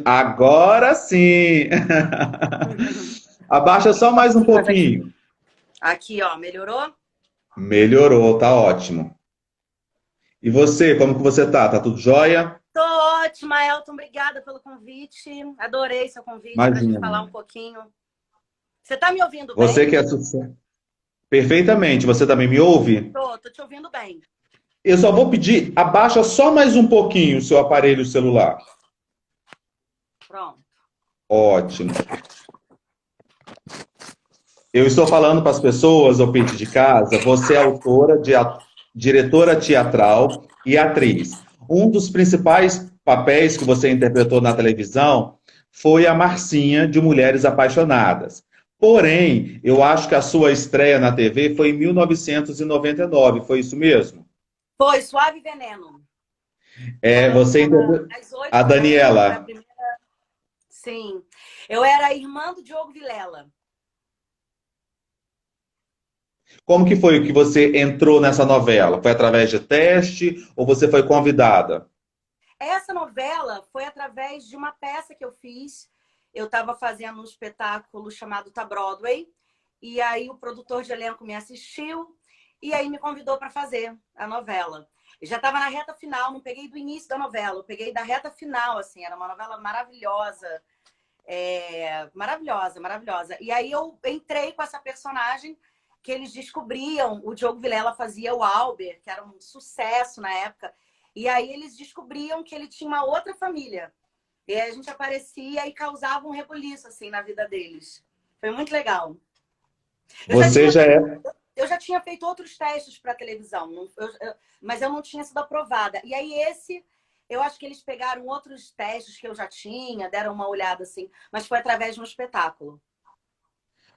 Agora sim! Abaixa só mais um Sim, mas aqui. pouquinho. Aqui, ó, melhorou? Melhorou, tá ótimo. E você, como que você tá? Tá tudo jóia? Tô ótima, Elton. Obrigada pelo convite. Adorei seu convite para a gente Imagina. falar um pouquinho. Você tá me ouvindo Você bem? que é sucesso. Perfeitamente. Você também me ouve? Tô te ouvindo bem. Eu só vou pedir, abaixa só mais um pouquinho o seu aparelho celular. Pronto. Ótimo. Eu estou falando para as pessoas, ô Pete de casa, você é autora, diretora teatral e atriz. Um dos principais papéis que você interpretou na televisão foi a Marcinha de Mulheres Apaixonadas. Porém, eu acho que a sua estreia na TV foi em 1999, foi isso mesmo? Foi Suave Veneno. É, Era você interpretou às 8 a da manhã, foi a Daniela. primeira. Sim. Eu era a irmã do Diogo Vilela. Como que foi que você entrou nessa novela? Foi através de teste ou você foi convidada? Essa novela foi através de uma peça que eu fiz. Eu estava fazendo um espetáculo chamado Tá Broadway. E aí o produtor de elenco me assistiu e aí me convidou para fazer a novela. Eu já estava na reta final, não peguei do início da novela, eu peguei da reta final, assim, era uma novela maravilhosa, maravilhosa, maravilhosa. E aí eu entrei com essa personagem que eles descobriam, o Diogo Vilela fazia o Albert, que era um sucesso na época, e aí eles descobriam que ele tinha uma outra família. E aí a gente aparecia e causava um rebuliço, assim, na vida deles. Foi muito legal. Eu já Você tinha já é. feito, eu já tinha feito outros testes para televisão, mas eu não tinha sido aprovada. E aí eu acho que eles pegaram outros testes que eu já tinha, deram uma olhada assim, mas foi através de um espetáculo.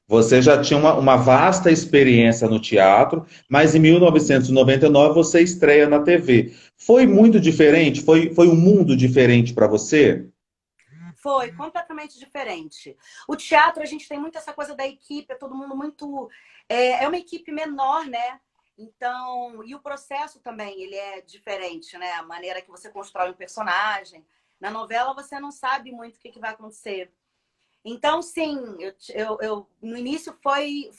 Você já tinha uma vasta experiência no teatro, mas em 1999 você estreia na TV. Foi muito diferente? Foi um mundo diferente para você? Foi completamente diferente. O teatro, a gente tem muito essa coisa da equipe, é todo mundo muito. É uma equipe menor, né? Então, e o processo também, ele é diferente, né? A maneira que você constrói um personagem. Na novela, você não sabe muito o que vai acontecer. Então, sim, no início foi.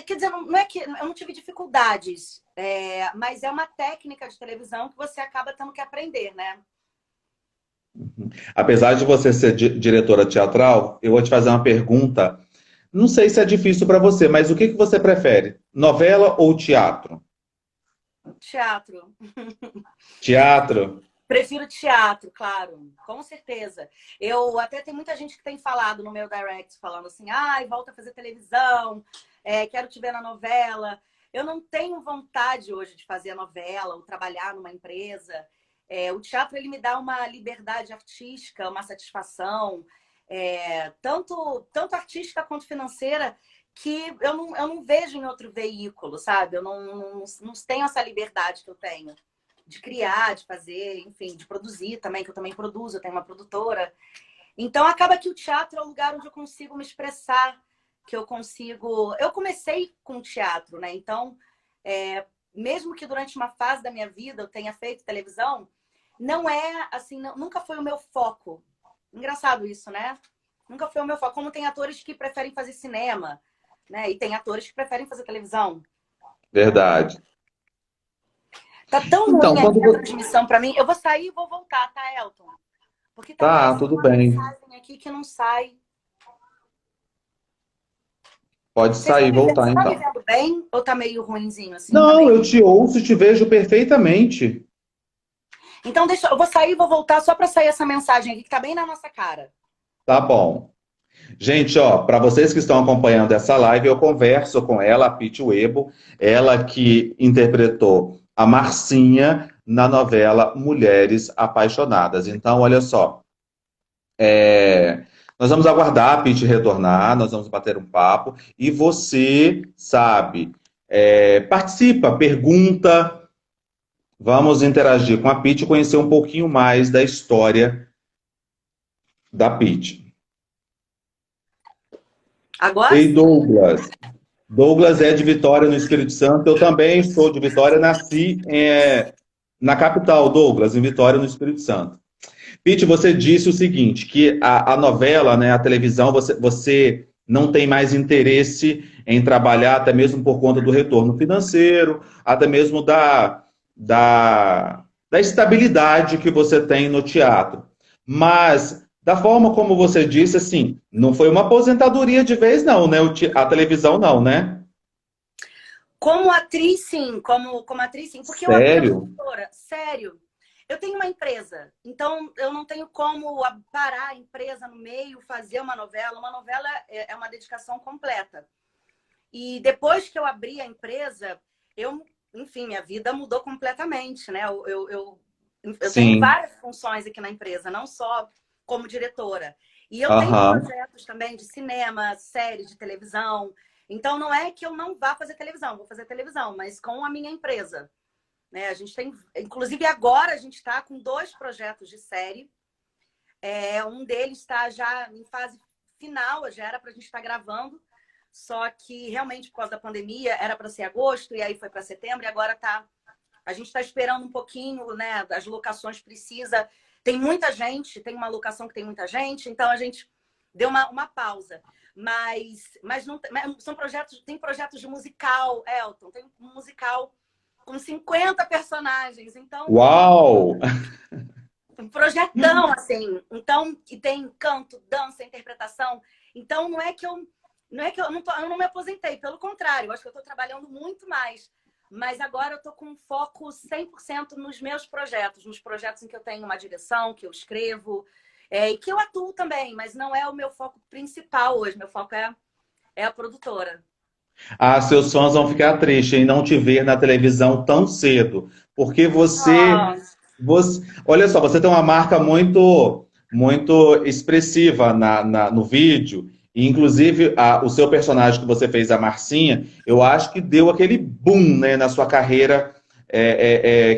Quer dizer, não é que eu não tive dificuldades, mas é uma técnica de televisão que você acaba tendo que aprender, né? Apesar de você ser diretora teatral, eu vou te fazer uma pergunta. Não sei se é difícil para você, mas o que que você prefere? Novela ou teatro? Teatro. Teatro. Prefiro teatro, claro, com certeza. Eu até tem muita gente que tem falado no meu direct, falando assim, ai, volta a fazer televisão, quero te ver na novela. Eu não tenho vontade hoje de fazer a novela ou trabalhar numa empresa. O teatro ele me dá uma liberdade artística, uma satisfação, tanto artística quanto financeira, que eu não vejo em outro veículo, sabe? Eu não tenho essa liberdade que eu tenho de criar, de fazer, enfim, de produzir também, que eu também produzo, eu tenho uma produtora. Então acaba que o teatro é o lugar onde eu consigo me expressar, que eu consigo. Eu comecei com teatro, né? Então, mesmo que durante uma fase da minha vida eu tenha feito televisão, não é assim, nunca foi o meu foco. Engraçado isso, né? Nunca foi o meu foco. Como tem atores que preferem fazer cinema, né? E tem atores que preferem fazer televisão. Verdade. Tá tão Então, ruim aqui quando a você... transmissão para mim. Eu vou sair e vou voltar, tá, Elton? Porque tá Tá, aparecendo tudo uma bem. mensagem aqui que não sai. Pode sair e voltar Você tá me então. vendo bem ou tá meio ruinzinho assim? Tá Não, meio. eu te ouço e te vejo perfeitamente. Então deixa, eu vou sair e vou voltar só para sair essa mensagem aqui que tá bem na nossa cara. Tá bom. Gente, ó, para vocês que estão acompanhando essa live, eu converso com ela, a Pitty Webo, ela que interpretou a Marcinha na novela Mulheres Apaixonadas. Então, olha só, nós vamos aguardar a Pitty retornar, nós vamos bater um papo e você, sabe, participa, pergunta, vamos interagir com a Pitty e conhecer um pouquinho mais da história da Pitty. Agora Ei, sim. Douglas. Douglas é de Vitória, no Espírito Santo. Eu também sou de Vitória, nasci na capital, Douglas, em Vitória, no Espírito Santo. Pete, você disse o seguinte, que a novela, né, a televisão, você não tem mais interesse em trabalhar, até mesmo por conta do retorno financeiro, até mesmo da estabilidade que você tem no teatro. Mas, da forma como você disse, assim, não foi uma aposentadoria de vez, não, né? A televisão não, né? Como atriz, sim. Como atriz, sim. Porque eu abri a Sério? produtora. Sério. Eu tenho uma empresa. Então, eu não tenho como parar a empresa no meio, fazer uma novela. Uma novela é uma dedicação completa. E depois que eu abri a empresa, enfim, minha vida mudou completamente, né? Eu tenho Sim. várias funções aqui na empresa, não só como diretora. E eu tenho Aham. projetos também de cinema, séries de televisão. Então, não é que eu não vá fazer televisão, vou fazer televisão, mas com a minha empresa. Né? A gente tem, inclusive agora a gente está com 2 projetos de série. Um deles está já em fase final, já era para a gente estar gravando, só que realmente por causa da pandemia era para ser agosto e aí foi para setembro e agora tá. A gente está esperando um pouquinho, né? As locações precisa. Tem muita gente, tem uma locação que tem muita gente, então a gente deu uma pausa. Mas não são projetos, tem projetos de musical, Elton, tem um musical com 50 personagens, então Uau! um projetão assim. Então, que tem canto, dança, interpretação. Então eu não me aposentei, pelo contrário, eu acho que eu estou trabalhando muito mais. Mas agora eu estou com foco 100% nos meus projetos, nos projetos em que eu tenho uma direção, que eu escrevo, e que eu atuo também, mas não é o meu foco principal hoje. Meu foco é a produtora. Ah, seus fãs vão ficar tristes em não te ver na televisão tão cedo, porque Ah, olha só, você tem uma marca muito expressiva no vídeo, e inclusive o seu personagem que você fez, a Marcinha, eu acho que deu aquele boom, né, na sua carreira,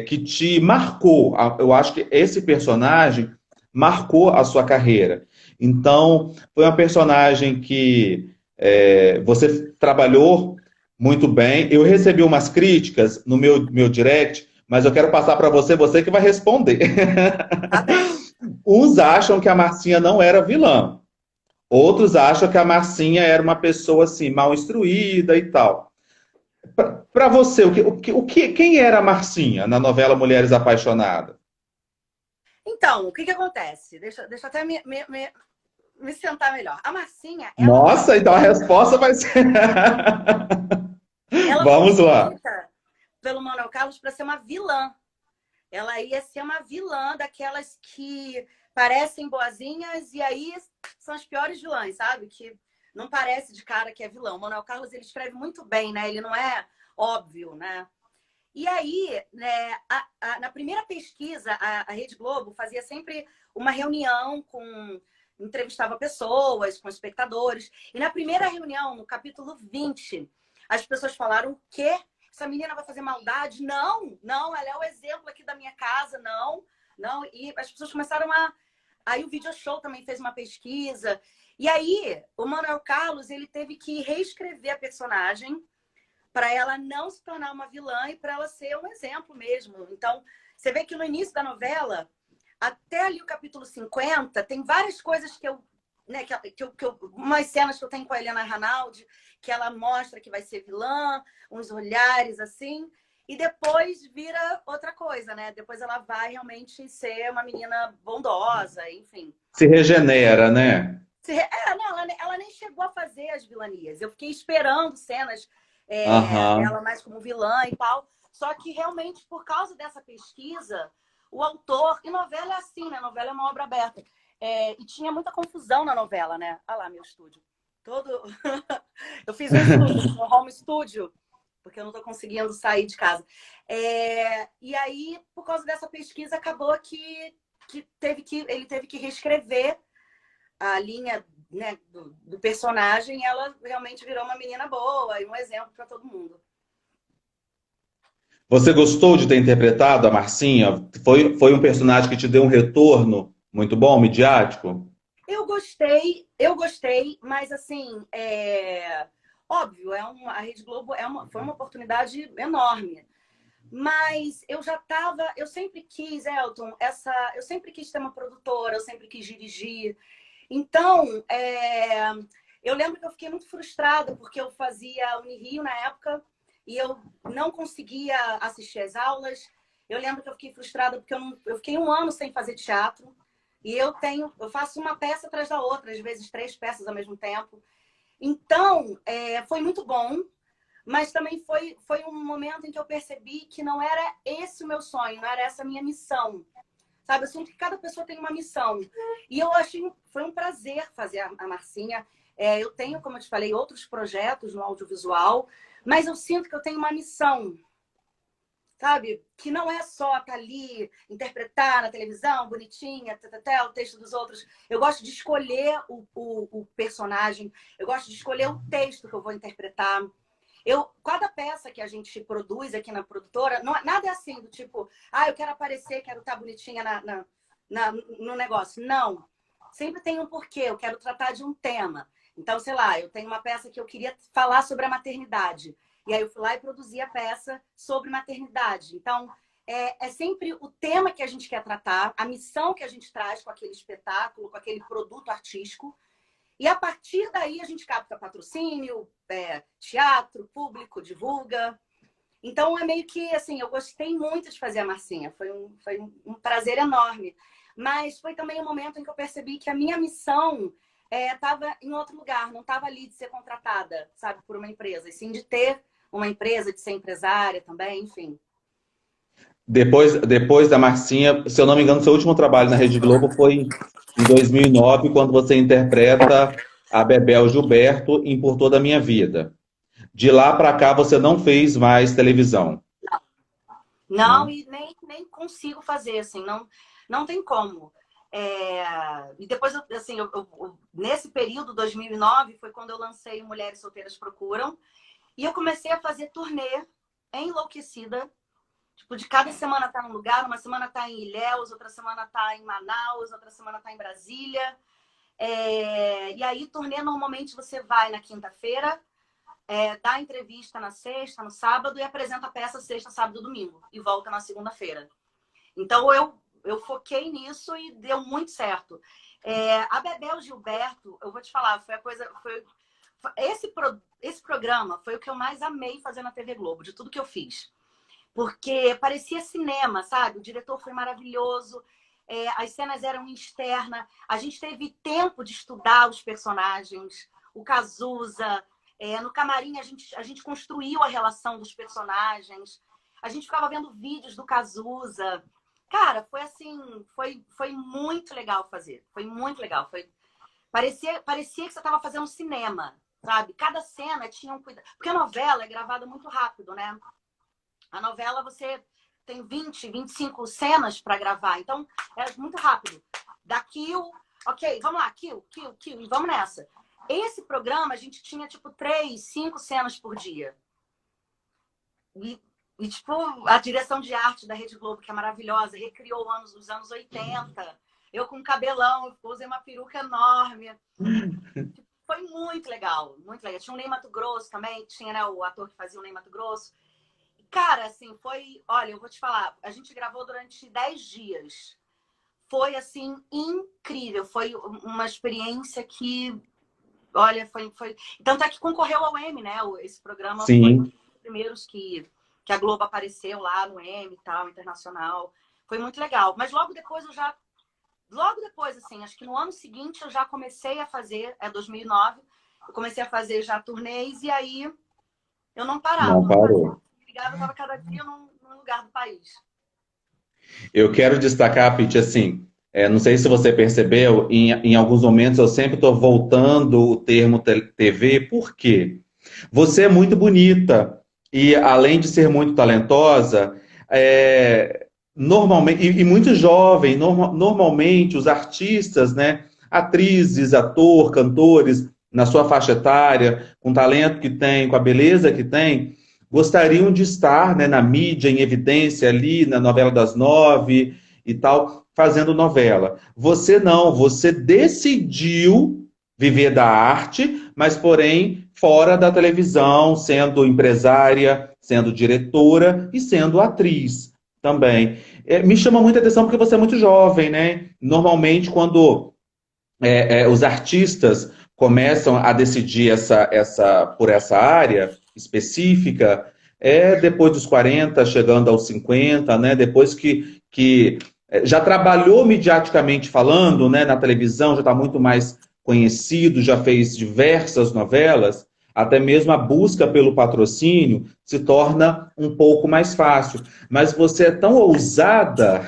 que te marcou. Eu acho que esse personagem marcou a sua carreira. Então, foi uma personagem que você trabalhou muito bem. Eu recebi umas críticas no meu direct, mas eu quero passar para você, você que vai responder. tá bem. Uns acham que a Marcinha não era vilã. Outros acham que a Marcinha era uma pessoa assim, mal instruída e tal. Para você, quem era a Marcinha na novela Mulheres Apaixonadas? Então, o que acontece? Deixa eu até me sentar melhor. A Marcinha, Nossa, então a resposta vai ser. ela foi Vamos lá. escrita pelo Manuel Carlos para ser uma vilã. Ela ia ser uma vilã daquelas que parecem boazinhas e aí são as piores vilãs, sabe? Que não parece de cara que é vilão. O Manuel Carlos, ele escreve muito bem, né? Ele não é óbvio, né? E aí, né, na primeira pesquisa, a Rede Globo fazia sempre uma reunião entrevistava pessoas, com espectadores. E na primeira reunião, no capítulo 20, as pessoas falaram o quê? Essa menina vai fazer maldade? Não, não, ela é o exemplo aqui da minha casa, não, não. E as pessoas começaram a... Aí o Video Show também fez uma pesquisa. E aí, o Manuel Carlos, ele teve que reescrever a personagem para ela não se tornar uma vilã e para ela ser um exemplo mesmo. Então, você vê que no início da novela, até ali o capítulo 50, tem várias coisas que eu, né, umas cenas que eu tenho com a Helena Ranaldi, que ela mostra que vai ser vilã, uns olhares assim, e depois vira outra coisa, né? Depois ela vai realmente ser uma menina bondosa, enfim. Se regenera, né? Não, ela nem chegou a fazer as vilanias. Eu fiquei esperando cenas Aham. dela mais como vilã e tal. Só que realmente, por causa dessa pesquisa, o autor. E novela é assim, né? Novela é uma obra aberta. E tinha muita confusão na novela, né? Olha lá, meu estúdio. Todo. Eu fiz um estúdio, um home studio, porque eu não estou conseguindo sair de casa. E aí, por causa dessa pesquisa, acabou que ele teve que reescrever a linha, né, do personagem, e ela realmente virou uma menina boa e um exemplo para todo mundo. Você gostou de ter interpretado a Marcinha? Foi um personagem que te deu um retorno muito bom, midiático? Eu gostei, mas assim, óbvio, a Rede Globo foi uma oportunidade enorme. Mas eu já estava, eu sempre quis, Elton, eu sempre quis ter uma produtora, eu sempre quis dirigir. Então, eu lembro que eu fiquei muito frustrada porque eu fazia Unirio na época e eu não conseguia assistir às aulas. Eu lembro que eu fiquei frustrada porque eu fiquei um ano sem fazer teatro e eu faço uma peça atrás da outra, às vezes 3 peças ao mesmo tempo. Então, foi muito bom. Mas também foi um momento em que eu percebi que não era esse o meu sonho, não era essa a minha missão. Sabe, eu sinto que cada pessoa tem uma missão. E eu achei, foi um prazer fazer a Marcinha. Eu tenho, como eu te falei, outros projetos no audiovisual, mas eu sinto que eu tenho uma missão, sabe? Que não é só estar ali, interpretar na televisão, bonitinha, o texto dos outros. Eu gosto de escolher o personagem, eu gosto de escolher o texto que eu vou interpretar. Cada peça que a gente produz aqui na produtora, nada é assim, do tipo, eu quero aparecer, quero estar bonitinha no negócio. Não. Sempre tem um porquê, eu quero tratar de um tema. Então, sei lá, eu tenho uma peça que eu queria falar sobre a maternidade. E aí eu fui lá e produzi a peça sobre maternidade. Então, é sempre o tema que a gente quer tratar, a missão que a gente traz com aquele espetáculo, com aquele produto artístico. E a partir daí a gente capta patrocínio, teatro, público, divulga. Então é meio que assim, eu gostei muito de fazer a Marcinha, foi um prazer enorme. Mas foi também um momento em que eu percebi que a minha missão estava em outro lugar, não estava ali de ser contratada, sabe, por uma empresa, e sim de ter uma empresa, de ser empresária também, enfim. Depois da Marcinha, se eu não me engano, seu último trabalho na Rede Globo foi em 2009, quando você interpreta a Bebel Gilberto em Por Toda a Minha Vida. De lá para cá, você não fez mais televisão, Não, né? e nem consigo fazer, assim, não tem como. E depois, assim, nesse período, 2009, foi quando eu lancei Mulheres Solteiras Procuram, e eu comecei a fazer turnê enlouquecida. Tipo, de cada semana tá num lugar, uma semana tá em Ilhéus, outra semana tá em Manaus, outra semana tá em Brasília. E aí, turnê, normalmente você vai na quinta-feira, dá entrevista na sexta, no sábado, e apresenta a peça sexta, sábado e domingo. E volta na segunda-feira. Então, eu foquei nisso e deu muito certo. A Bebel Gilberto, eu vou te falar, foi a coisa... Esse programa foi o que eu mais amei fazer na TV Globo, de tudo que eu fiz. Porque parecia cinema, sabe? O diretor foi maravilhoso, as cenas eram externas, a gente teve tempo de estudar os personagens, o Cazuza, no camarim a gente construiu a relação dos personagens, a gente ficava vendo vídeos do Cazuza. Cara, foi assim, foi muito legal fazer, foi muito legal. Parecia que você estava fazendo cinema, sabe? Cada cena tinha um cuidado. Porque a novela é gravada muito rápido, né? A novela você tem 20, 25 cenas para gravar, então é muito rápido. Da kill, ok, vamos lá, kill, e vamos nessa. Esse programa a gente tinha tipo 3, 5 cenas por dia. E tipo, a direção de arte da Rede Globo, que é maravilhosa, recriou os anos 80. Eu com cabelão, eu usei uma peruca enorme. Foi muito legal, muito legal. Tinha o Ney Matogrosso também, tinha, né, o ator que fazia o Ney Matogrosso. Cara, assim, olha, eu vou te falar, a gente gravou durante 10 dias. Foi, assim, incrível. Foi uma experiência que, olha, foi... Tanto é que concorreu ao Emmy, né? Esse programa foi um Sim. dos primeiros que a Globo apareceu lá no Emmy e tal, internacional. Foi muito legal. Mas logo depois, assim, acho que no ano seguinte eu já comecei a fazer, 2009, eu comecei a fazer já turnês e aí eu não Não parava, não parava. parou. Eu estava cada dia num lugar do país. Eu quero destacar, Pete, assim, não sei se você percebeu, em alguns momentos eu sempre estou voltando o termo TV, por quê? Você é muito bonita e, além de ser muito talentosa, normalmente, e muito jovem, normalmente os artistas, né, atrizes, cantores, na sua faixa etária, com o talento que tem, com a beleza que tem, gostariam de estar, né, na mídia, em evidência ali, na novela das 9 e tal, fazendo novela. Você não, você decidiu viver da arte, mas porém fora da televisão, sendo empresária, sendo diretora e sendo atriz também. Me chama muita atenção porque você é muito jovem, né? Normalmente, quando os artistas começam a decidir por essa área específica, depois dos 40, chegando aos 50, né? Depois que já trabalhou mediaticamente falando, né, na televisão, já está muito mais conhecido, já fez diversas novelas, até mesmo a busca pelo patrocínio se torna um pouco mais fácil. Mas você é tão ousada,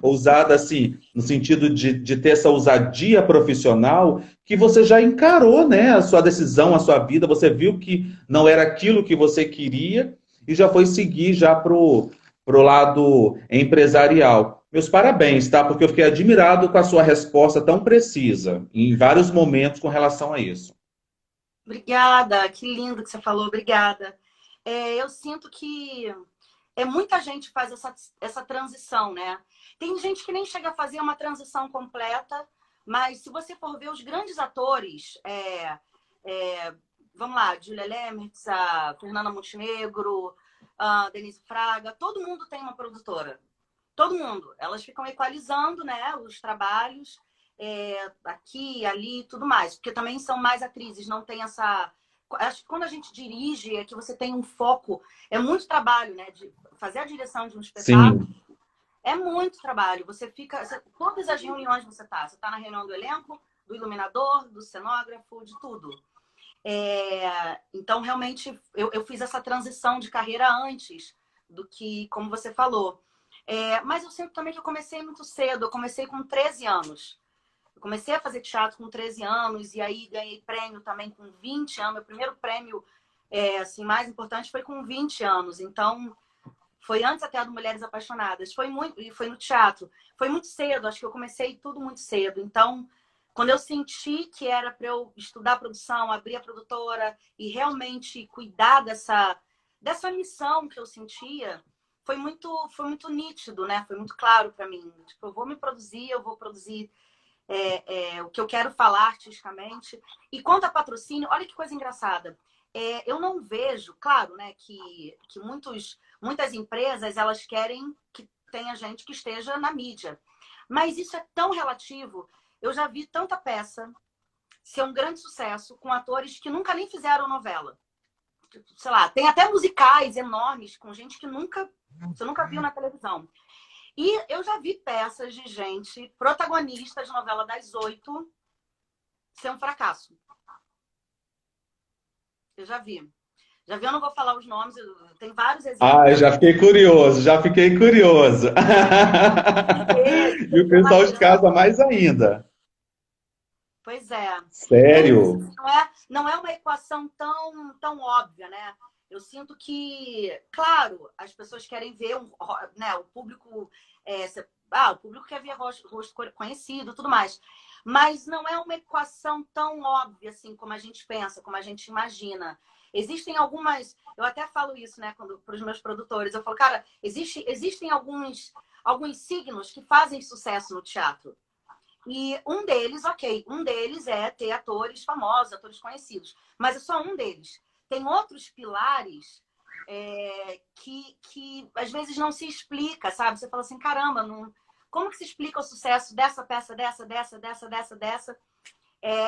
ousada assim, no sentido de ter essa ousadia profissional, que você já encarou, né, a sua decisão, a sua vida, você viu que não era aquilo que você queria e já foi seguir já pro lado empresarial. Meus parabéns, tá? Porque eu fiquei admirado com a sua resposta tão precisa em vários momentos com relação a isso. Obrigada, que lindo que você falou, obrigada. Eu sinto que muita gente faz essa transição, né? Tem gente que nem chega a fazer uma transição completa, mas se você for ver os grandes atores, vamos lá, Julia Lemertz, a Fernanda Montenegro, a Denise Fraga, todo mundo tem uma produtora. Todo mundo. Elas ficam equalizando, né, os trabalhos aqui, ali e tudo mais. Porque também são mais atrizes, não tem essa... Acho que quando a gente dirige é que você tem um foco. É muito trabalho, né? De fazer a direção de um espetáculo. Sim. É muito trabalho. Você fica... Todas as reuniões você tá. Você tá na reunião do elenco, do iluminador, do cenógrafo, de tudo. Então, realmente, eu fiz essa transição de carreira antes do que, como você falou. Mas eu sinto também que eu comecei muito cedo. Eu comecei com 13 anos. Eu comecei a fazer teatro com 13 anos e aí ganhei prêmio também com 20 anos. Meu primeiro prêmio assim, mais importante foi com 20 anos. Então, foi antes até do Mulheres Apaixonadas. Foi no teatro. Foi muito cedo. Acho que eu comecei tudo muito cedo. Então, quando eu senti que era para eu estudar produção, abrir a produtora e realmente cuidar dessa missão que eu sentia, foi muito nítido, né? Foi muito claro para mim. Tipo, eu vou produzir o que eu quero falar artisticamente. E quanto a patrocínio, olha que coisa engraçada. Eu não vejo, claro, né, que muitas empresas elas querem que tenha gente que esteja na mídia. Mas isso é tão relativo. Eu já vi tanta peça ser um grande sucesso com atores que nunca nem fizeram novela. Sei lá, tem até musicais enormes com gente que você nunca viu na televisão. E eu já vi peças de gente, protagonista de novela das 8, ser um fracasso. Eu já vi. Eu não vou falar os nomes, tem vários exemplos. Já fiquei curioso, já fiquei curioso. E o pessoal de casa mais ainda. Pois é. Sério? Não é uma equação tão óbvia, né? Eu sinto que, claro, as pessoas querem ver né, o público. O público quer ver rosto conhecido, tudo mais. Mas não é uma equação tão óbvia assim como a gente pensa, como a gente imagina. Existem algumas. Eu até falo isso, né, para os meus produtores. Eu falo, cara, existem alguns signos que fazem sucesso no teatro. E um deles é ter atores famosos, atores conhecidos. Mas é só um deles. Tem outros pilares que às vezes não se explica, sabe? Você fala assim, caramba, como que se explica o sucesso dessa peça, dessa,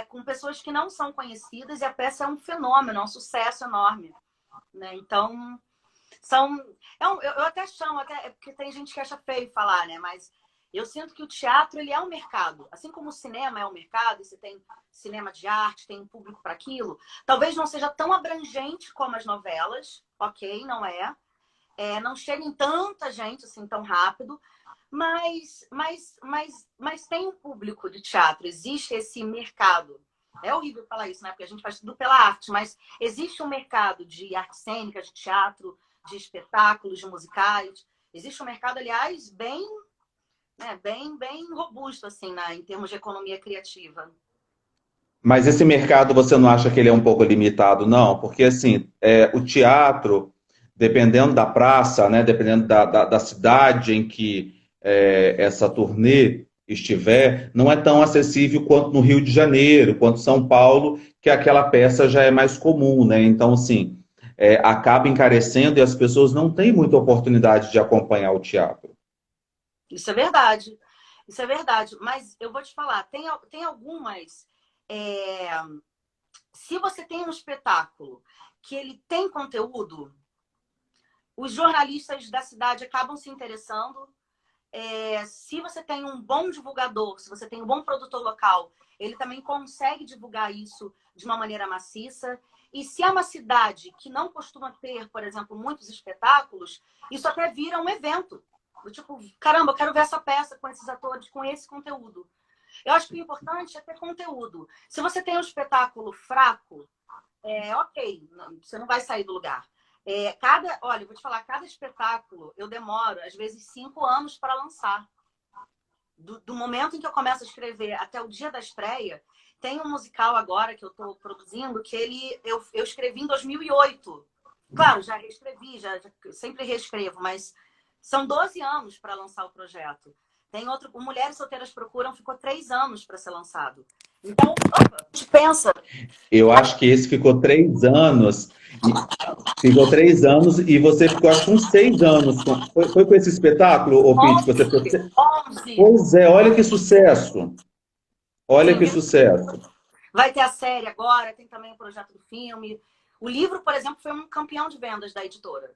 com pessoas que não são conhecidas e a peça é um fenômeno, é um sucesso enorme, né? Então, eu até chamo, porque tem gente que acha feio falar, né? Mas eu sinto que o teatro ele é um mercado. Assim como o cinema é um mercado, e você tem cinema de arte, tem um público para aquilo, talvez não seja tão abrangente como as novelas, ok, não é. Não chega em tanta gente assim tão rápido, mas tem um público de teatro, existe esse mercado. É horrível falar isso, né? Porque a gente faz tudo pela arte, mas existe um mercado de arte cênica, de teatro, de espetáculos, de musicais. Existe um mercado, aliás, bem robusto, assim, em termos de economia criativa. Mas esse mercado, você não acha que ele é um pouco limitado, não? Porque, assim, o teatro, dependendo da praça, né, dependendo da cidade em que essa turnê estiver, não é tão acessível quanto no Rio de Janeiro, quanto São Paulo, que aquela peça já é mais comum, né? Então, assim, acaba encarecendo e as pessoas não têm muita oportunidade de acompanhar o teatro. Isso é verdade. Isso é verdade. Mas eu vou te falar, tem algumas. é, Se você tem um espetáculo que ele tem conteúdo, os jornalistas da cidade acabam se interessando. Se você tem um bom divulgador, se você tem um bom produtor local, ele também consegue divulgar isso de uma maneira maciça. E se é uma cidade que não costuma ter, por exemplo, muitos espetáculos, isso até vira um evento. Tipo, caramba, eu quero ver essa peça com esses atores, com esse conteúdo. Eu acho que o importante é ter conteúdo. Se você tem um espetáculo fraco, ok, você não vai sair do lugar. Olha, eu vou te falar, cada espetáculo eu demoro, às vezes, 5 anos para lançar. Do momento em que eu começo a escrever até o dia da estreia, tem um musical agora que eu estou produzindo que eu escrevi em 2008. Claro, já reescrevi, já sempre reescrevo, mas são 12 anos para lançar o projeto. Tem outro, o Mulheres Solteiras Procuram, ficou 3 anos para ser lançado. Então, a gente pensa. Eu acho que esse ficou 3 anos. Ficou 3 anos e você ficou, acho que uns 6 anos. Foi com esse espetáculo, ô Pete, que você ficou... 11. Pois é, olha que sucesso. Olha Sim, que sucesso. vai ter a série agora, tem também o projeto do filme. O livro, por exemplo, foi um campeão de vendas da editora.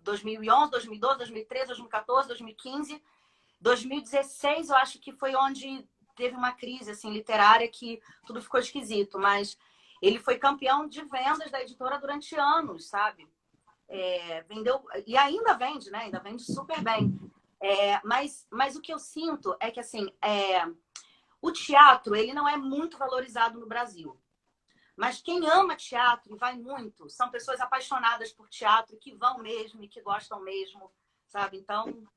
2011, 2012, 2013, 2014, 2015, 2016, eu acho que foi onde teve uma crise assim, literária que tudo ficou esquisito. Mas ele foi campeão de vendas da editora durante anos, sabe? Vendeu, e ainda vende, né? Ainda vende super bem. Mas o que eu sinto é que assim, o teatro ele não é muito valorizado no Brasil. Mas quem ama teatro e vai muito são pessoas apaixonadas por teatro, que vão mesmo e que gostam mesmo, sabe? Então,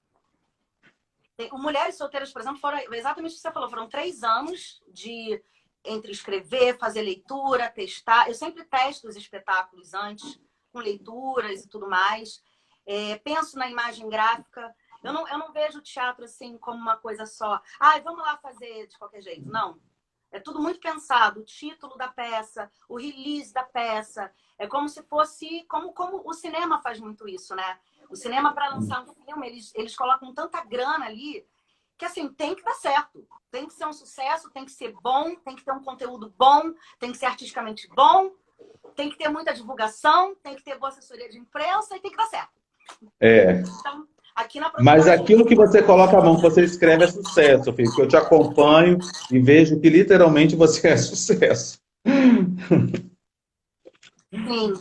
o Mulheres Solteiras, por exemplo, foram exatamente o que você falou, foram 3 anos entre escrever, fazer leitura, testar. Eu sempre testo os espetáculos antes, com leituras e tudo mais. Penso na imagem gráfica. Eu não vejo o teatro assim como uma coisa só. Vamos lá fazer de qualquer jeito. Não. É tudo muito pensado. O título da peça, o release da peça. É como se fosse... Como o cinema faz muito isso, né? O cinema, para lançar um filme, eles colocam tanta grana ali que, assim, tem que dar certo. Tem que ser um sucesso, tem que ser bom, tem que ter um conteúdo bom, tem que ser artisticamente bom, tem que ter muita divulgação, tem que ter boa assessoria de imprensa e tem que dar certo. Então, aqui na produtora, Mas aquilo que você coloca a mão, que você escreve é sucesso, filho. Que eu te acompanho e vejo que literalmente você é sucesso. Sim.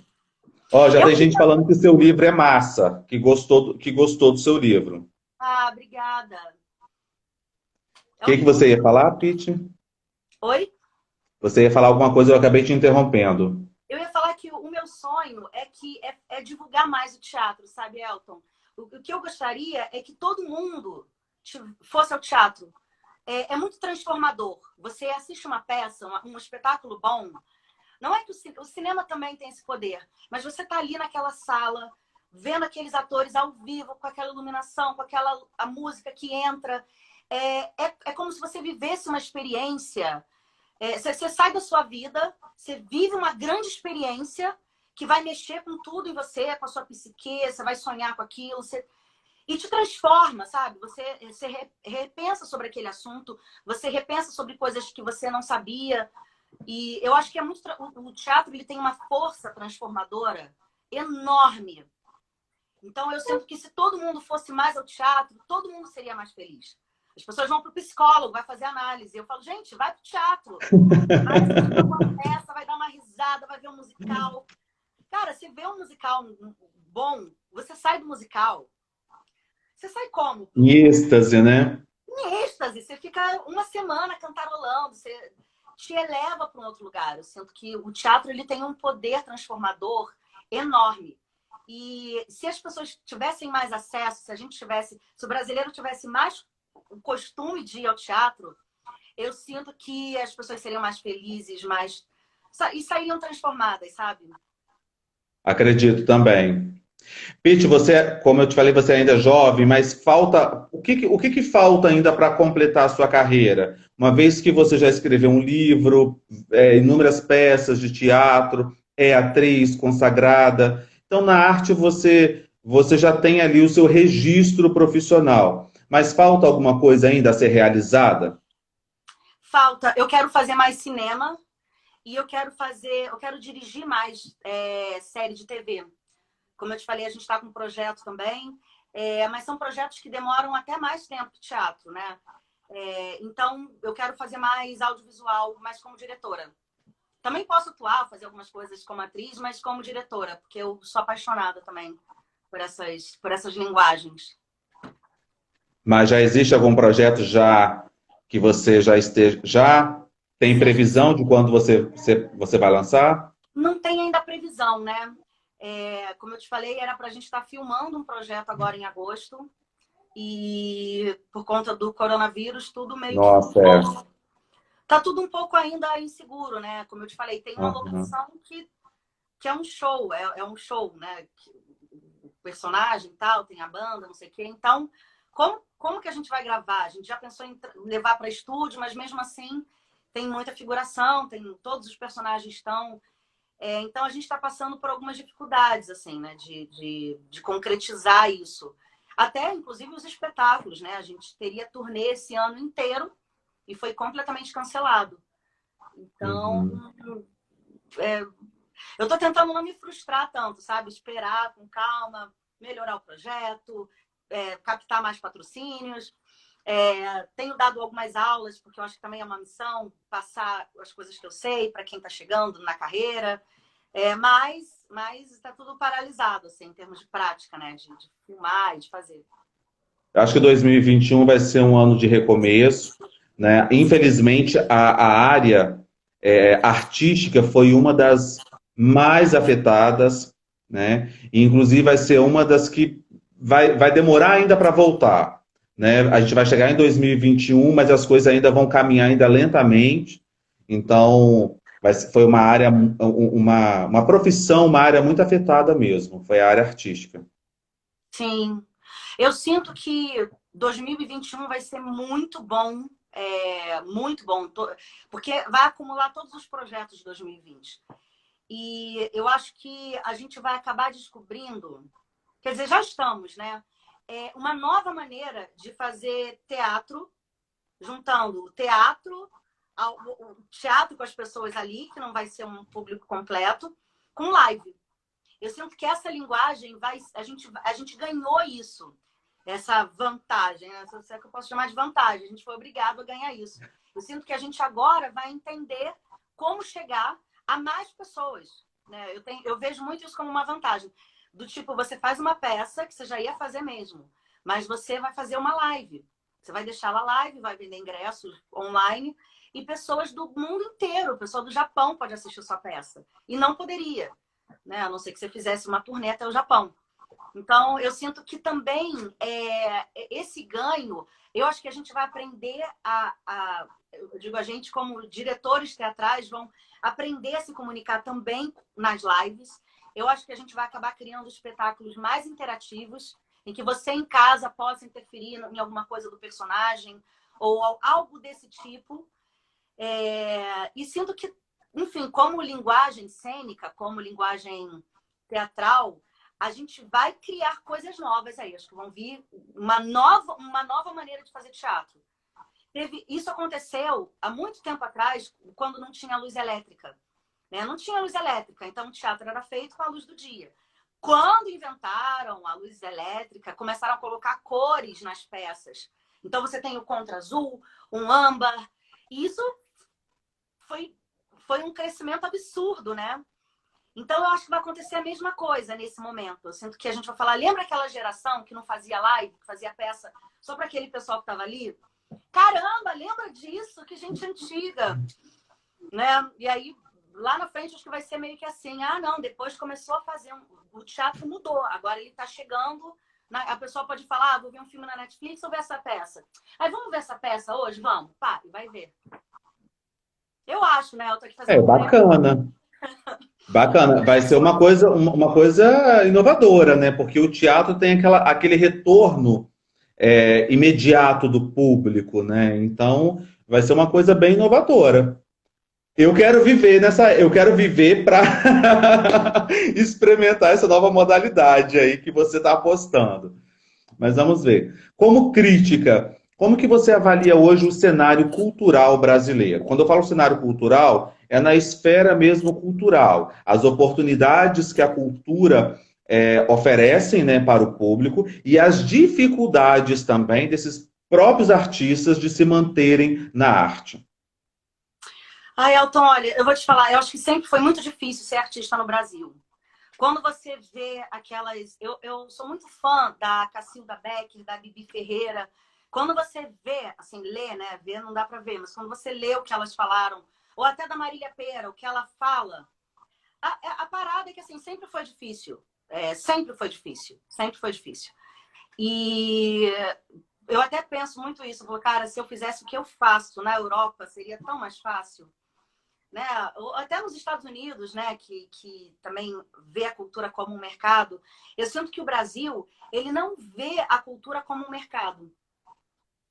Ó, já tem gente falando que o seu livro é massa, que gostou do seu livro. Obrigada. O que você ia falar, Pete? Oi? Você ia falar alguma coisa, eu acabei te interrompendo. Eu ia falar que o meu sonho é divulgar mais o teatro, sabe, Elton? O que eu gostaria é que todo mundo fosse ao teatro. É muito transformador. Você assiste uma peça, um espetáculo bom. Não é que o cinema também tem esse poder, mas você está ali naquela sala, vendo aqueles atores ao vivo, com aquela iluminação, com a música que entra. É como se você vivesse uma experiência. Você sai da sua vida, você vive uma grande experiência que vai mexer com tudo em você, com a sua psique, você vai sonhar com aquilo, e te transforma, sabe? Você repensa sobre aquele assunto, você repensa sobre coisas que você não sabia. E eu acho que o teatro ele tem uma força transformadora enorme. Então eu sinto que se todo mundo fosse mais ao teatro, todo mundo seria mais feliz. As pessoas vão para o psicólogo, vai fazer análise. Eu falo, gente, vai para o teatro. Vai assistir uma peça, vai dar uma risada, vai ver um musical. Cara, você vê um musical bom, você sai do musical. Você sai como? Em êxtase, né? Em êxtase. Você fica uma semana cantarolando, você te eleva para um outro lugar. Eu sinto que o teatro ele tem um poder transformador enorme. E se as pessoas tivessem mais acesso, se o brasileiro tivesse mais o costume de ir ao teatro, eu sinto que as pessoas seriam mais felizes, e sairiam transformadas, sabe? Acredito também. Pete, você, como eu te falei, você ainda é jovem, mas falta, o que que falta ainda para completar a sua carreira? Uma vez que você já escreveu um livro, inúmeras peças de teatro, é atriz consagrada. Então, na arte você já tem ali o seu registro profissional. Mas falta alguma coisa ainda a ser realizada? Falta, eu quero fazer mais cinema e eu quero dirigir mais série de TV. Como eu te falei, a gente está com um projeto também, mas são projetos que demoram até mais tempo que teatro, né? Então, eu quero fazer mais audiovisual, mais como diretora. Também posso atuar, fazer algumas coisas como atriz, mas como diretora, porque eu sou apaixonada também por essas linguagens. Mas já existe algum projeto já que você já tem Sim, previsão de quando você vai lançar? não tem ainda previsão, né? Como eu te falei, era para a gente estar filmando um projeto agora em agosto. E por conta do coronavírus, tudo meio que Nossa, é. tá tudo um pouco ainda inseguro, né? Como eu te falei, tem uma Aham. locação que é um show, é um show, né? O personagem e tal, tem a banda, não sei o quê. Então, como que a gente vai gravar? A gente já pensou em levar para estúdio, mas mesmo assim tem muita figuração, todos os personagens estão. Então a gente está passando por algumas dificuldades, assim, né? De concretizar isso. Até, inclusive, os espetáculos, né? A gente teria turnê esse ano inteiro e foi completamente cancelado. Então, Uhum. eu estou tentando não me frustrar tanto, sabe? Esperar com calma, melhorar o projeto, captar mais patrocínios. Tenho dado algumas aulas, porque eu acho que também é uma missão, passar as coisas que eu sei para quem está chegando na carreira. Mas está tudo paralisado, assim, em termos de prática, né? De filmar e de fazer. Eu acho que 2021 vai ser um ano de recomeço, né? Infelizmente, a área artística foi uma das mais afetadas, né? E, inclusive, vai ser uma das que vai demorar ainda para voltar, né? A gente vai chegar em 2021, mas as coisas ainda vão caminhar ainda lentamente. Então, foi uma área, uma profissão, uma área muito afetada mesmo. Foi a área artística. Sim. Eu sinto que 2021 vai ser muito bom, muito bom, porque vai acumular todos os projetos de 2020. E eu acho que a gente vai acabar descobrindo, quer dizer, já estamos, né? Uma nova maneira de fazer teatro, juntando o teatro com as pessoas ali, que não vai ser um público completo, com live. Eu sinto que essa linguagem a gente ganhou isso, essa vantagem, né? Se é que eu posso chamar de vantagem, a gente foi obrigado a ganhar isso. Eu sinto que a gente agora vai entender como chegar a mais pessoas, né? Eu vejo muito isso como uma vantagem. Do tipo, você faz uma peça que você já ia fazer mesmo, mas você vai fazer uma live. Você vai deixar ela live, vai vender ingressos online e pessoas do mundo inteiro, pessoa do Japão pode assistir sua peça. E não poderia, né? A não ser que você fizesse uma turnê até o Japão. Então, eu sinto que também esse ganho, eu acho que a gente vai aprender eu digo, a gente como diretores teatrais vão aprender a se comunicar também nas lives. Eu acho que a gente vai acabar criando espetáculos mais interativos, em que você em casa possa interferir em alguma coisa do personagem ou algo desse tipo. E sinto que, enfim, como linguagem cênica, como linguagem teatral, a gente vai criar coisas novas aí. Acho que vão vir uma nova maneira de fazer teatro. Isso aconteceu há muito tempo atrás, quando não tinha luz elétrica, né? Não tinha luz elétrica, então o teatro era feito com a luz do dia. Quando inventaram a luz elétrica, começaram a colocar cores nas peças. Então você tem o contra-azul, um âmbar. E isso foi um crescimento absurdo, né? Então, eu acho que vai acontecer a mesma coisa nesse momento. Eu sinto que a gente vai falar, lembra aquela geração que não fazia live, que fazia peça só para aquele pessoal que estava ali? Caramba, lembra disso? Que gente antiga, né? E aí, lá na frente, acho que vai ser meio que assim. Ah, não, depois começou a fazer... O teatro mudou, agora ele está chegando... A pessoa pode falar, vou ver um filme na Netflix ou ver essa peça. Aí, vamos ver essa peça hoje? Vamos, e vai ver. Eu acho, né? Eu tô aqui É fazendo um bacana. Bacana. Vai ser uma coisa inovadora, né? Porque o teatro tem aquele retorno imediato do público, né? Então, vai ser uma coisa bem inovadora. Eu quero viver para experimentar essa nova modalidade aí que você está apostando. Mas vamos ver. Como crítica, como que você avalia hoje o cenário cultural brasileiro? Quando eu falo cenário cultural, é na esfera mesmo cultural. As oportunidades que a cultura oferecem, né, para o público e as dificuldades também desses próprios artistas de se manterem na arte. Ai, Elton, olha, eu vou te falar, eu acho que sempre foi muito difícil ser artista no Brasil. Quando você vê aquelas. Eu sou muito fã da Cacilda Becker, da Bibi Ferreira. Quando você vê, assim, lê, né? Ver não dá pra ver, mas quando você lê o que elas falaram, ou até da Marília Pêra, o que ela fala, a parada é que, assim, sempre foi difícil. Sempre foi difícil. Sempre foi difícil. E eu até penso muito isso. Eu falo, cara, se eu fizesse o que eu faço na Europa, seria tão mais fácil, né? Até nos Estados Unidos, né, que também vê a cultura como um mercado, eu sinto que o Brasil, ele não vê a cultura como um mercado,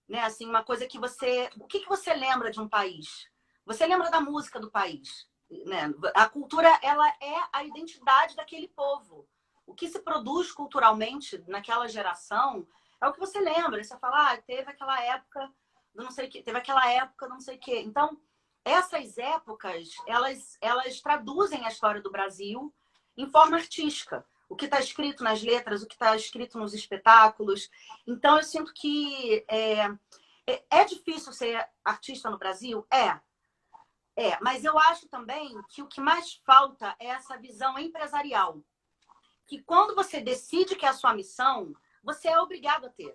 né? Assim, uma coisa que você, o que você lembra de um país? Você lembra da música do país, né? A cultura, ela é a identidade daquele povo. O que se produz culturalmente naquela geração é o que você lembra. Você fala, teve aquela época do não sei o quê, teve aquela época do não sei o quê. Então, essas épocas, elas traduzem a história do Brasil em forma artística. O que está escrito nas letras, o que está escrito nos espetáculos. Então, eu sinto que é difícil ser artista no Brasil? Mas eu acho também que o que mais falta é essa visão empresarial. Que quando você decide que é a sua missão, você é obrigado a ter.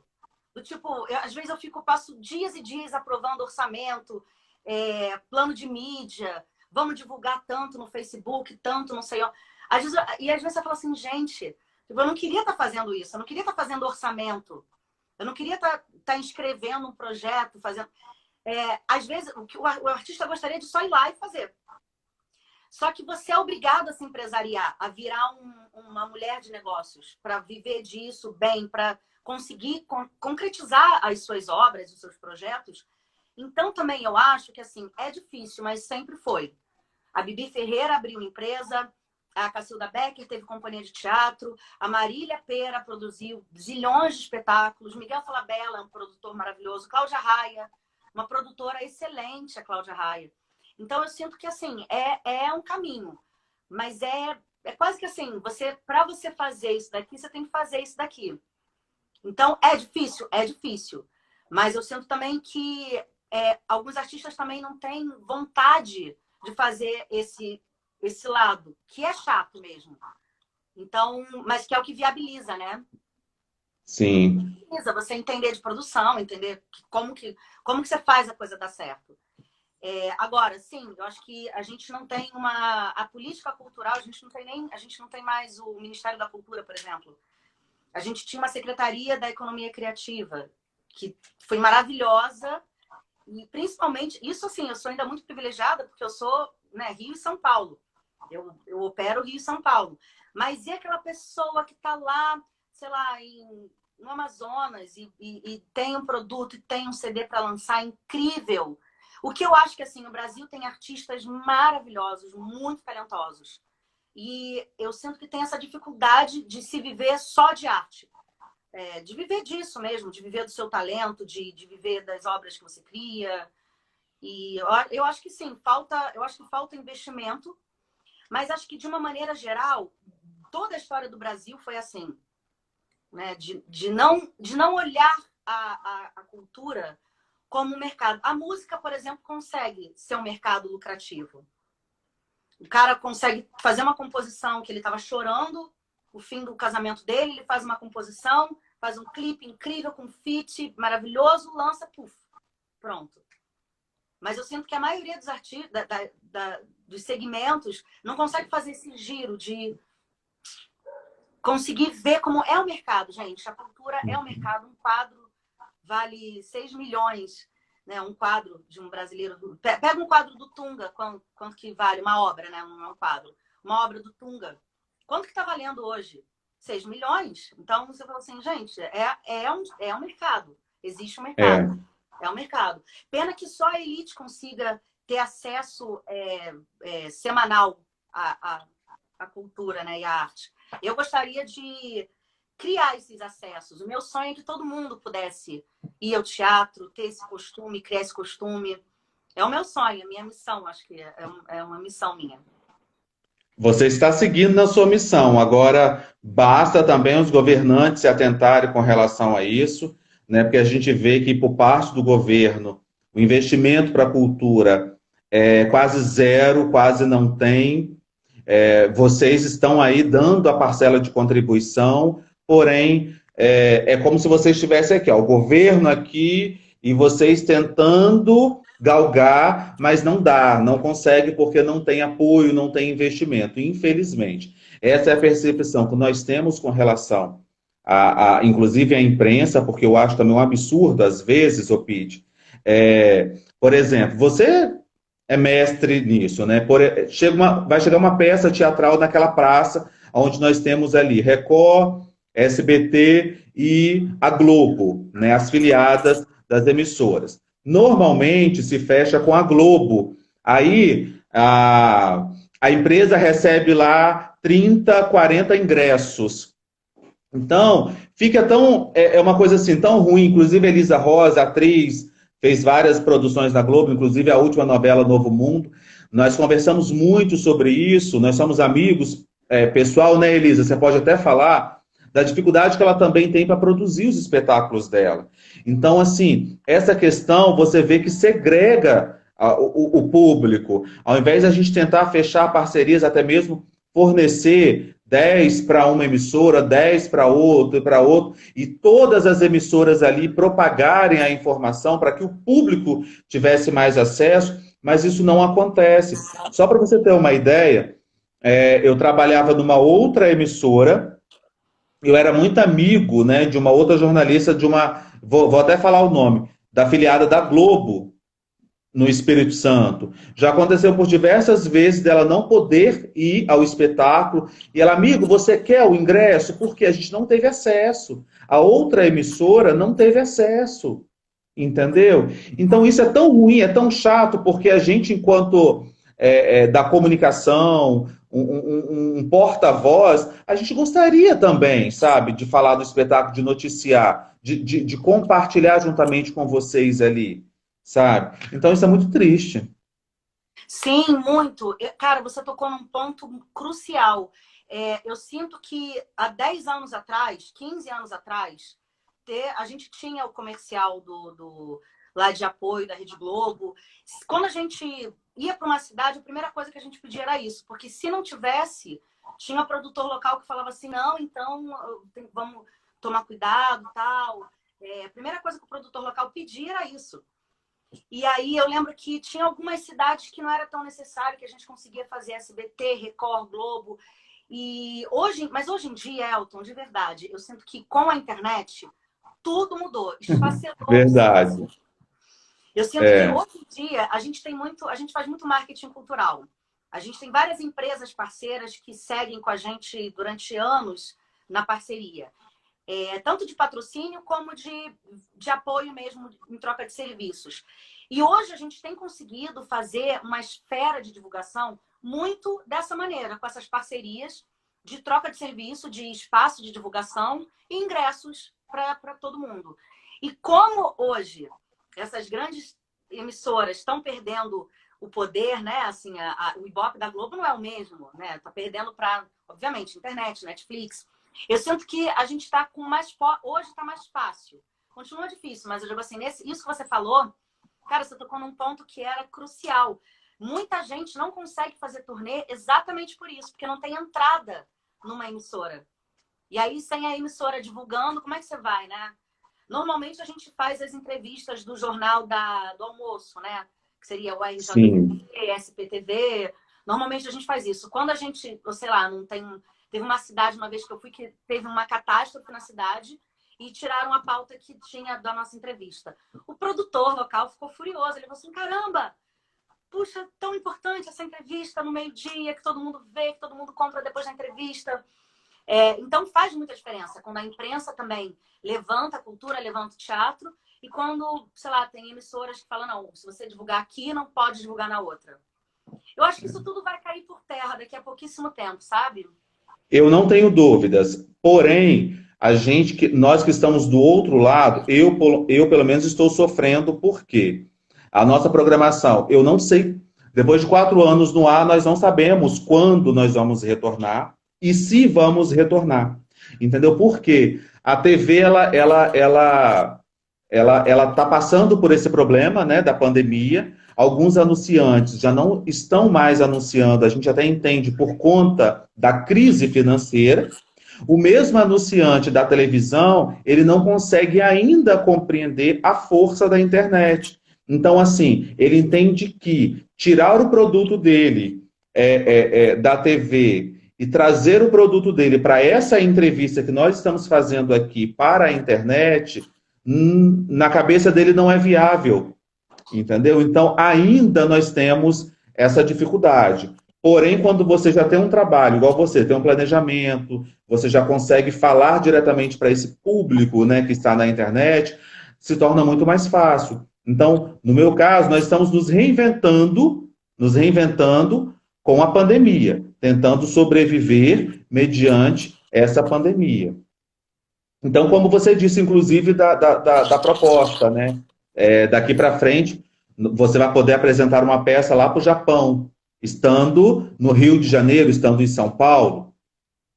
Do tipo, às vezes passo dias e dias aprovando orçamento, plano de mídia, vamos divulgar tanto no Facebook, tanto não sei. Às vezes você fala assim, gente, eu não queria estar fazendo isso, eu não queria estar fazendo orçamento, eu não queria estar inscrevendo um projeto, fazendo. Às vezes, o artista gostaria de só ir lá e fazer. Só que você é obrigado a se empresariar, a virar uma mulher de negócios, para viver disso bem, para conseguir concretizar as suas obras, os seus projetos. Então, também eu acho que, assim, é difícil, mas sempre foi. A Bibi Ferreira abriu empresa, a Cacilda Becker teve companhia de teatro, a Marília Pêra produziu zilhões de espetáculos, Miguel Falabella, um produtor maravilhoso, Cláudia Raia, uma produtora excelente, a Cláudia Raia. Então, eu sinto que, assim, é um caminho. Mas é quase que assim, para você fazer isso daqui, você tem que fazer isso daqui. Então, é difícil? É difícil. Mas eu sinto também que alguns artistas também não têm vontade de fazer esse lado, que é chato mesmo. Então, mas que é o que viabiliza, né? Sim. Viabiliza você entender de produção, entender como que você faz a coisa dar certo. Agora, sim, eu acho que a gente não tem a política cultural, a gente não tem mais o Ministério da Cultura, por exemplo. A gente tinha uma Secretaria da Economia Criativa, que foi maravilhosa, e principalmente, isso assim, eu sou ainda muito privilegiada, porque eu sou, né, Rio e São Paulo. Eu opero Rio e São Paulo. Mas e aquela pessoa que está lá, sei lá, no Amazonas, e tem um produto, e tem um CD para lançar incrível. O que eu acho que, assim, o Brasil tem artistas maravilhosos, muito talentosos. E eu sinto que tem essa dificuldade de se viver só de arte. De viver disso mesmo, de viver do seu talento, de viver das obras que você cria. E eu acho que sim, eu acho que falta investimento, mas acho que de uma maneira geral, toda a história do Brasil foi assim, né? De não olhar a cultura como um mercado. A música, por exemplo, consegue ser um mercado lucrativo. O cara consegue fazer uma composição que ele estava chorando o fim do casamento dele, ele faz uma composição, faz um clipe incrível com feat maravilhoso, lança, puf, pronto. Mas eu sinto que a maioria dos artistas, dos segmentos, não consegue fazer esse giro de conseguir ver como é o mercado, gente. A cultura é o mercado. Um quadro vale 6 milhões, né? Um quadro de um brasileiro. Pega um quadro do Tunga, quanto que vale uma obra, né? Não é um quadro. uma obra do Tunga. Quanto que está valendo hoje? 6 milhões. Então, você fala assim, gente, é um mercado. Existe um É. mercado. É um mercado. Pena que só a elite consiga ter acesso semanal à cultura, né, e à arte. Eu gostaria de criar esses acessos. O meu sonho é que todo mundo pudesse ir ao teatro, ter esse costume, criar esse costume. É o meu sonho, a minha missão, acho que é uma missão minha. Você está seguindo na sua missão. Agora, basta também os governantes se atentarem com relação a isso, né? Porque a gente vê que, por parte do governo, o investimento para a cultura é quase zero, quase não tem. Vocês estão aí dando a parcela de contribuição, porém, é como se vocês estivessem aqui, ó, o governo aqui e vocês tentando galgar, mas não dá, não consegue porque não tem apoio, não tem investimento, infelizmente. Essa é a percepção que nós temos com relação inclusive, a imprensa, porque eu acho também um absurdo, às vezes, ô Pete, por exemplo, você é mestre nisso, né? Vai chegar uma peça teatral naquela praça, onde nós temos ali Record, SBT e a Globo, né? As filiadas das emissoras. Normalmente se fecha com a Globo. Aí a empresa recebe lá 30, 40 ingressos. Então, fica tão. É uma coisa assim tão ruim. Inclusive, Elisa Rosa, atriz, fez várias produções na Globo, inclusive a última novela Novo Mundo. Nós conversamos muito sobre isso, nós somos amigos, pessoal, né, Elisa? Você pode até falar da dificuldade que ela também tem para produzir os espetáculos dela. Então, assim, essa questão você vê que segrega o público. Ao invés de a gente tentar fechar parcerias, até mesmo fornecer 10 para uma emissora, 10 para outro, e todas as emissoras ali propagarem a informação para que o público tivesse mais acesso, mas isso não acontece. Só para você ter uma ideia, eu trabalhava numa outra emissora, eu era muito amigo, né, de uma outra jornalista, vou até falar o nome, da afiliada da Globo, no Espírito Santo. Já aconteceu por diversas vezes dela não poder ir ao espetáculo. E ela, amigo, você quer o ingresso? Porque a gente não teve acesso. A outra emissora não teve acesso. Entendeu? Então isso é tão ruim, é tão chato, porque a gente, enquanto da comunicação, um porta-voz, a gente gostaria também, sabe, de falar do espetáculo, de noticiar, de compartilhar juntamente com vocês ali, sabe? Então isso é muito triste. Sim, muito. Cara, você tocou num ponto crucial. Eu sinto que há 10 anos atrás, 15 anos atrás, a gente tinha o comercial lá de apoio da Rede Globo. Quando a gente ia para uma cidade, a primeira coisa que a gente pedia era isso, porque se não tivesse, tinha um produtor local que falava assim, não, então vamos tomar cuidado, tal. A primeira coisa que o produtor local pedia era isso. E aí eu lembro que tinha algumas cidades que não era tão necessário, que a gente conseguia fazer SBT, Record, Globo. Mas hoje em dia, Elton, de verdade, eu sinto que com a internet tudo mudou, esfacelou o Verdade. serviço. Eu sinto que hoje em dia a gente faz muito marketing cultural. A gente tem várias empresas parceiras que seguem com a gente durante anos na parceria. Tanto de patrocínio como de apoio mesmo em troca de serviços. E hoje a gente tem conseguido fazer uma esfera de divulgação muito dessa maneira, com essas parcerias de troca de serviço, de espaço de divulgação e ingressos para todo mundo. E como hoje essas grandes emissoras estão perdendo o poder, né? Assim, o Ibope da Globo não é o mesmo, né? Está perdendo para, obviamente, internet, Netflix. Eu sinto que a gente está com mais... Hoje está mais fácil. Continua difícil, mas eu digo assim, isso que você falou, cara, você tocou num ponto que era crucial. Muita gente não consegue fazer turnê exatamente por isso, porque não tem entrada numa emissora. E aí, sem a emissora divulgando, como é que você vai, né? Normalmente a gente faz as entrevistas do jornal do almoço, né? Que seria o RJTV, SPTV. Normalmente a gente faz isso. Quando a gente, sei lá, não tem... Teve uma cidade, uma vez que eu fui, que teve uma catástrofe na cidade e tiraram a pauta que tinha da nossa entrevista. O produtor local ficou furioso. Ele falou assim, caramba, puxa, tão importante essa entrevista no meio-dia, que todo mundo vê, que todo mundo compra depois da entrevista. Então faz muita diferença quando a imprensa também levanta a cultura, levanta o teatro, e quando, sei lá, tem emissoras que falam, não, se você divulgar aqui, não pode divulgar na outra. Eu acho que isso tudo vai cair por terra daqui a pouquíssimo tempo, sabe? Eu não tenho dúvidas. Porém, nós que estamos do outro lado, eu pelo menos estou sofrendo, porque a nossa programação, eu não sei, depois de 4 anos no ar, nós não sabemos quando nós vamos retornar e se vamos retornar. Entendeu? Porque a TV, ela está passando por esse problema, né, da pandemia. Alguns anunciantes já não estão mais anunciando, a gente até entende, por conta da crise financeira. O mesmo anunciante da televisão, ele não consegue ainda compreender a força da internet. Então, assim, ele entende que tirar o produto dele da TV e trazer o produto dele para essa entrevista que nós estamos fazendo aqui para a internet, na cabeça dele não é viável, entendeu? Então, ainda nós temos essa dificuldade. Porém, quando você já tem um trabalho, igual você, tem um planejamento, você já consegue falar diretamente para esse público, né, que está na internet, se torna muito mais fácil. Então, no meu caso, nós estamos nos reinventando com a pandemia, tentando sobreviver mediante essa pandemia. Então, como você disse, inclusive, da proposta, né? Daqui para frente, você vai poder apresentar uma peça lá para o Japão, estando no Rio de Janeiro, estando em São Paulo,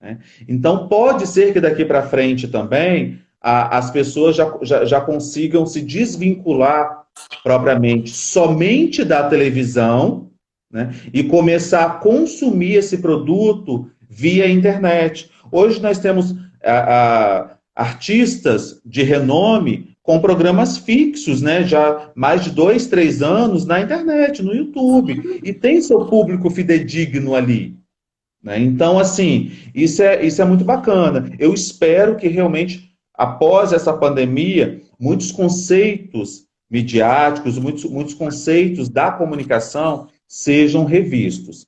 né? Então, pode ser que daqui para frente também as pessoas já consigam se desvincular propriamente somente da televisão, né? E começar a consumir esse produto via internet. Hoje nós temos artistas de renome com programas fixos, né? Já mais de 2, 3 anos na internet, no YouTube. E tem seu público fidedigno ali, né? Então, assim, isso é muito bacana. Eu espero que realmente, após essa pandemia, muitos conceitos midiáticos, muitos conceitos da comunicação sejam revistos.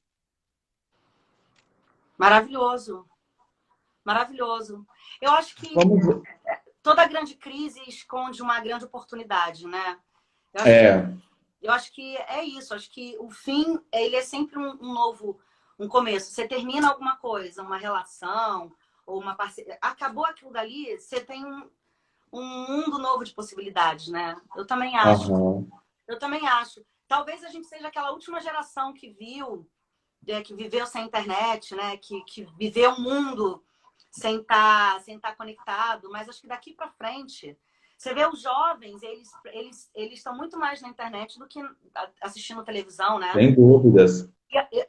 Maravilhoso. Maravilhoso. Eu acho que toda grande crise esconde uma grande oportunidade, né? Eu acho que é isso. Acho que o fim, ele é sempre um novo, um começo. Você termina alguma coisa, uma relação, ou uma parceria. Acabou aquilo dali, você tem um mundo novo de possibilidades, né? Eu também acho. Uhum. Eu também acho. Talvez a gente seja aquela última geração que viveu sem internet, né? Que viveu um mundo sem estar conectado, mas acho que daqui para frente, você vê os jovens, eles estão muito mais na internet do que assistindo televisão, né? Sem dúvidas.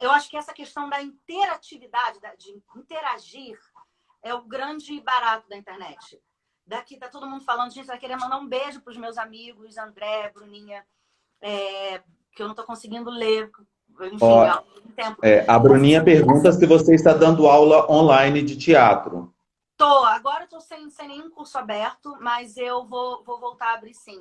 Eu acho que essa questão da interatividade, de interagir, é o grande barato da internet. Daqui tá todo mundo falando, gente, vai querer mandar um beijo para os meus amigos, André, Bruninha, que eu não estou conseguindo ler. Enfim, tempo. A Bruninha pergunta se você está dando aula online de teatro. Agora eu tô sem nenhum curso aberto, mas eu vou voltar a abrir sim.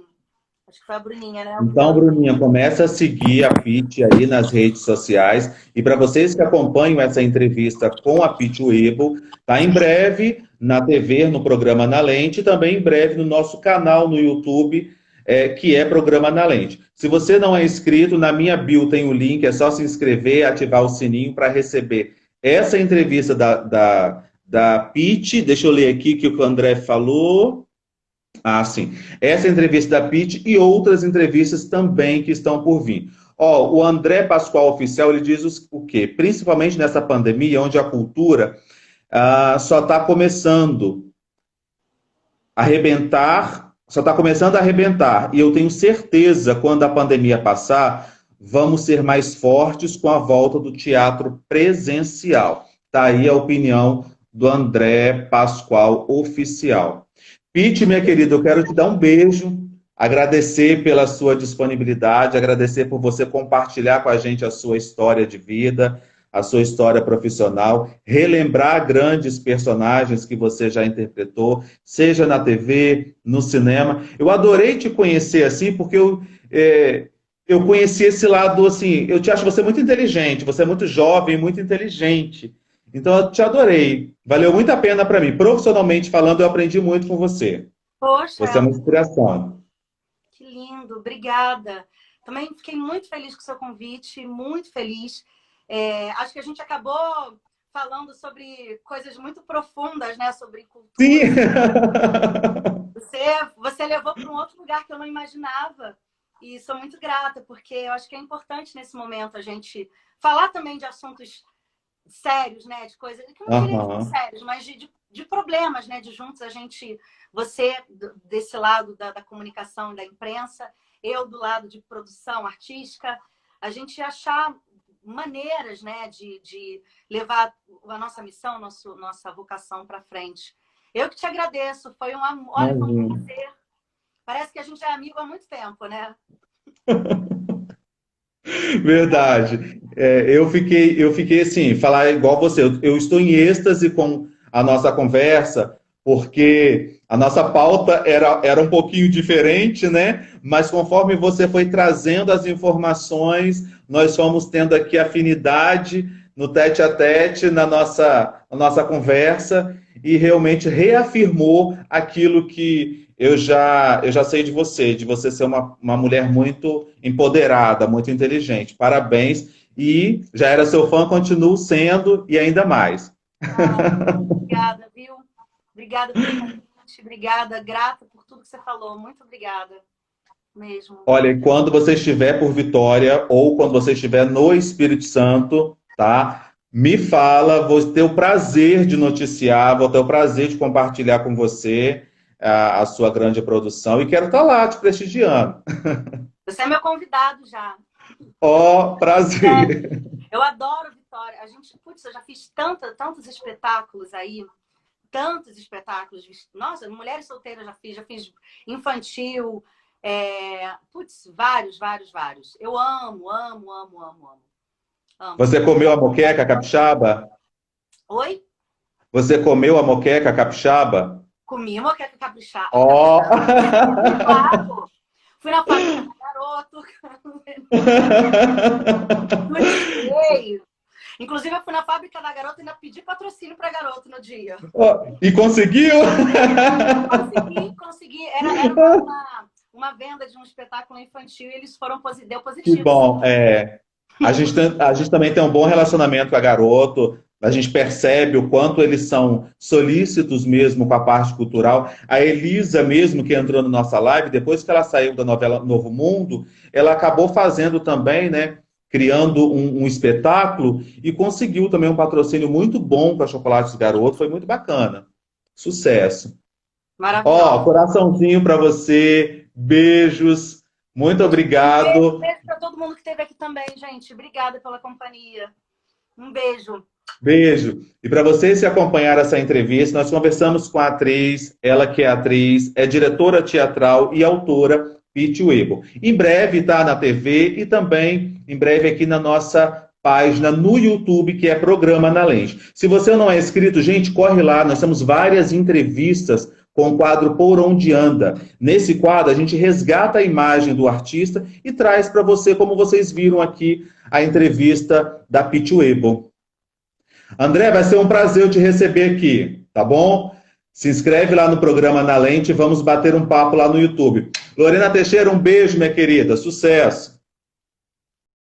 Acho que foi a Bruninha, né? Então, Bruninha, começa a seguir a Pitty aí nas redes sociais. E para vocês que acompanham essa entrevista com a Pitty Weibo, tá em breve na TV, no programa Na Lente, e também em breve no nosso canal no YouTube, que é Programa Na Lente. Se você não é inscrito, na minha bio tem o link, é só se inscrever, ativar o sininho para receber essa entrevista da Pitty. Deixa eu ler aqui que o André falou. Sim. Essa entrevista da Pitty e outras entrevistas também que estão por vir. O André Pascoal Oficial, ele diz o quê? Principalmente nessa pandemia, onde a cultura só está começando a arrebentar. E eu tenho certeza, quando a pandemia passar, vamos ser mais fortes com a volta do teatro presencial. Tá aí a opinião do André Pascoal Oficial. Pitty, minha querida, eu quero te dar um beijo, agradecer pela sua disponibilidade, agradecer por você compartilhar com a gente a sua história de vida, a sua história profissional, relembrar grandes personagens que você já interpretou, seja na TV, no cinema. Eu adorei te conhecer assim, porque eu conheci esse lado, assim, eu te acho você muito inteligente, você é muito jovem, muito inteligente. Então, eu te adorei. Valeu muito a pena para mim. Profissionalmente falando, eu aprendi muito com você. Você é Poxa, uma inspiração. que lindo, obrigada. Também fiquei muito feliz com o seu convite, muito feliz. Acho que a gente acabou falando sobre coisas muito profundas, né? Sobre cultura. Sim! Você levou para um outro lugar que eu não imaginava. E sou muito grata, porque eu acho que é importante nesse momento a gente falar também de assuntos sérios, né? De coisas que eu não diria que são Aham. sérios, mas de problemas, né? De juntos a gente, você desse lado da comunicação e da imprensa, eu do lado de produção artística, a gente achar maneiras, né? De levar a nossa missão, nossa vocação para frente. Eu que te agradeço, foi olha, foi um Imagina. prazer. Parece que a gente é amigo há muito tempo, né? Verdade. Eu fiquei assim, falar igual você. Eu estou em êxtase com a nossa conversa, porque a nossa pauta era um pouquinho diferente, né? Mas conforme você foi trazendo as informações, nós fomos tendo aqui afinidade no tete a tete, na nossa conversa, e realmente reafirmou aquilo que eu já sei de você ser uma mulher muito empoderada, muito inteligente. Parabéns. E já era seu fã, continuo sendo e ainda mais. Ah, obrigada, viu? Obrigada pelo convite, obrigada, grata por tudo que você falou. Muito obrigada mesmo. Olha, e quando você estiver por Vitória ou quando você estiver no Espírito Santo, tá? Me fala, vou ter o prazer de noticiar, vou ter o prazer de compartilhar com você a sua grande produção e quero estar lá te prestigiando. Você é meu convidado já. Ó, Sério, prazer. eu adoro Vitória. A gente, putz, eu já fiz tantos espetáculos aí, tantos espetáculos. Nossa, Mulheres Solteiras já fiz infantil, putz, vários, vários, vários. Eu amo, amo, amo, amo, amo. Amo. Você comeu a moqueca capixaba? Oi? Você comeu a moqueca capixaba? Comi moqueca caprichada. Ó! Claro. Fui na fábrica da Garoto. Turismei. Inclusive, eu fui na fábrica da Garoto e ainda pedi patrocínio para Garoto no dia. Ó, e conseguiu? Consegui. Era uma venda de um espetáculo infantil e eles deu Que positivo. bom. A gente também tem um bom relacionamento com a Garoto. A gente percebe o quanto eles são solícitos mesmo com a parte cultural. A Elisa mesmo, que entrou na nossa live, depois que ela saiu da novela Novo Mundo, ela acabou fazendo também, né? Criando um espetáculo e conseguiu também um patrocínio muito bom para Chocolates Garoto. Foi muito bacana. Sucesso. Ó, Maravilhoso. coraçãozinho para você. Beijos. Muito obrigado. Beijo para todo mundo que esteve aqui também, gente. Obrigada pela companhia. Um beijo. Beijo. E para vocês que acompanharam essa entrevista, nós conversamos com a atriz, ela que é atriz, é diretora teatral e autora, Pitty Webo. Em breve está na TV e também em breve aqui na nossa página no YouTube, que é Programa na Lente. Se você não é inscrito, gente, corre lá, nós temos várias entrevistas com o quadro Por Onde Anda. Nesse quadro, a gente resgata a imagem do artista e traz para você, como vocês viram aqui, a entrevista da Pitty Webo. André, vai ser um prazer eu te receber aqui, tá bom? Se inscreve lá no Programa Na Lente e vamos bater um papo lá no YouTube. Lorena Teixeira, um beijo, minha querida. Sucesso!